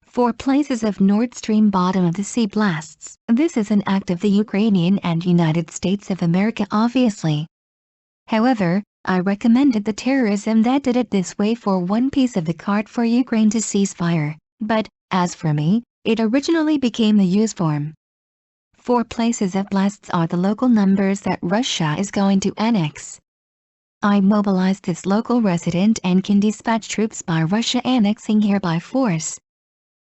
4 places of Nord Stream bottom of the sea blasts. This is an act of the Ukrainian and United States of America obviously. However, I recommended the terrorism that did it this way for one piece of the card for Ukraine to cease fire, but, as for me, it originally became the use form. 4 places of blasts are the local numbers that Russia is going to annex. I mobilized this local resident and can dispatch troops by Russia annexing here by force.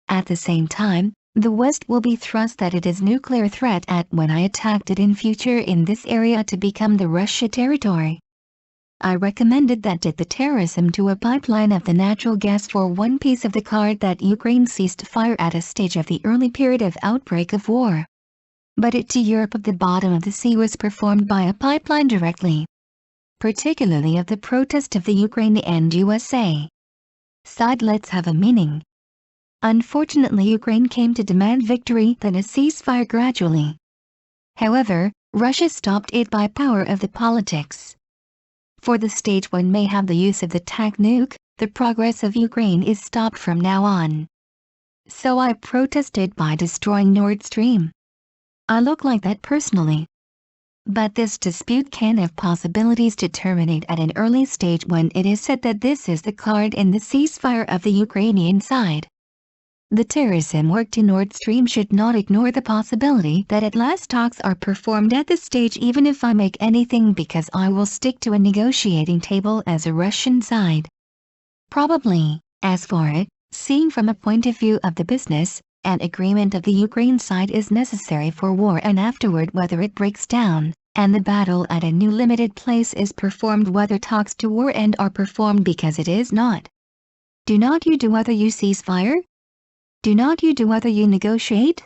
At the same time, the West will be thrust that it is nuclear threat at when I attacked it in future in this area to become the Russia territory. I recommended that did the terrorism to a pipeline of the natural gas for one piece of the card that Ukraine ceased fire at a stage of the early period of outbreak of war. But it to Europe of the bottom of the sea was performed by a pipeline directly. Particularly of the protest of the Ukraine and USA side. Let's have a meaning. Unfortunately Ukraine came to demand victory then a ceasefire gradually. However, Russia stopped it by power of the politics. For the stage one may have the use of the TAC nuke, the progress of Ukraine is stopped from now on. So I protested by destroying Nord Stream. I look like that personally. But this dispute can have possibilities to terminate at an early stage when it is said that this is the card in the ceasefire of the Ukrainian side. The terrorism work to Nord Stream should not ignore the possibility that at last talks are performed at this stage even if I make anything because I will stick to a negotiating table as a Russian side. Probably, as for it, seeing from a point of view of the business, an agreement of the Ukraine side is necessary for war and afterward whether it breaks down, and the battle at a new limited place is performed whether talks to war end are performed because it is not. Do not you do whether you cease fire? Do not you do whether you negotiate?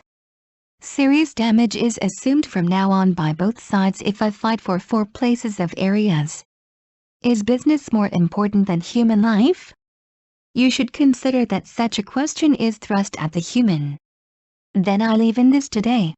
Serious damage is assumed from now on by both sides if I fight for 4 places of areas. Is business more important than human life? You should consider that such a question is thrust at the human. Then I leave in this today.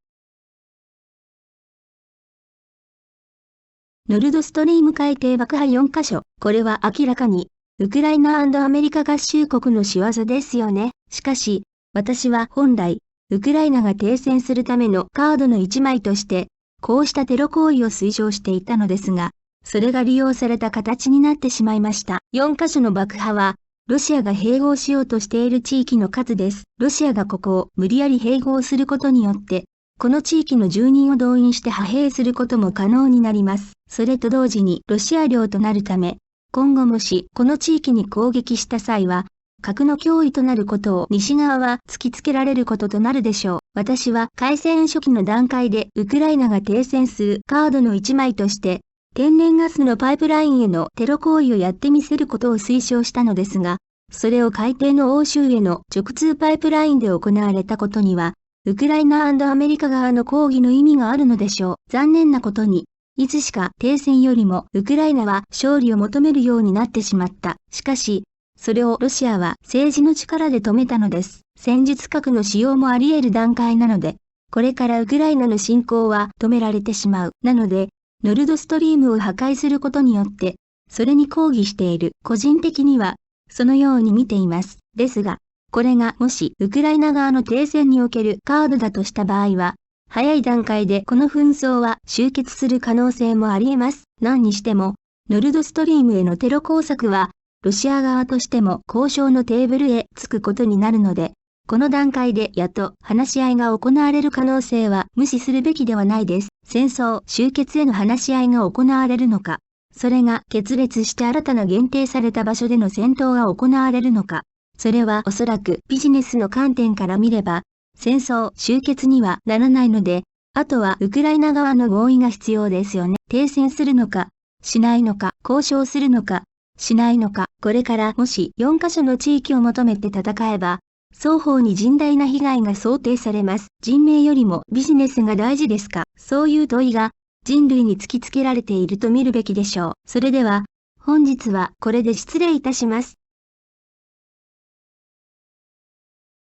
ノルドストリーム海底爆破4カ所。これは明らかに、ウクライナ&アメリカ合衆国の仕業ですよね。しかし、私は本来、ウクライナが停戦するためのカードの一枚として、こうしたテロ行為を推奨していたのですが、それが利用された形になってしまいました。4カ所の爆破は、ロシアが併合しようとしている地域の数です。ロシアがここを無理やり併合することによって、この地域の住人を動員して派兵することも可能になります。それと同時にロシア領となるため、今後もしこの地域に攻撃した際は、核の脅威となることを西側は突きつけられることとなるでしょう。私は開戦初期の段階でウクライナが停戦するカードの一枚として、天然ガスのパイプラインへのテロ行為をやってみせることを推奨したのですが、それを海底の欧州への直通パイプラインで行われたことには、ウクライナ&アメリカ側の抗議の意味があるのでしょう。残念なことに、いつしか停戦よりもウクライナは勝利を求めるようになってしまった。しかし、それをロシアは政治の力で止めたのです。戦術核の使用もあり得る段階なので、これからウクライナの侵攻は止められてしまう。なので、ノルドストリームを破壊することによって、それに抗議している。個人的には、そのように見ています。ですが、これがもしウクライナ側の停戦におけるカードだとした場合は、早い段階でこの紛争は終結する可能性もあり得ます。何にしても、ノルドストリームへのテロ工作は、ロシア側としても交渉のテーブルへ着くことになるので、この段階でやっと話し合いが行われる可能性は無視するべきではないです。戦争終結への話し合いが行われるのか、それが決裂して新たな限定された場所での戦闘が行われるのか、それはおそらくビジネスの観点から見れば、戦争終結にはならないので、あとはウクライナ側の合意が必要ですよね。停戦するのか、しないのか、交渉するのか、しないのか、これからもし4カ所の地域を求めて戦えば、双方に甚大な被害が想定されます。人命よりもビジネスが大事ですか？そういう問いが人類に突きつけられていると見るべきでしょう。それでは、本日はこれで失礼いたします。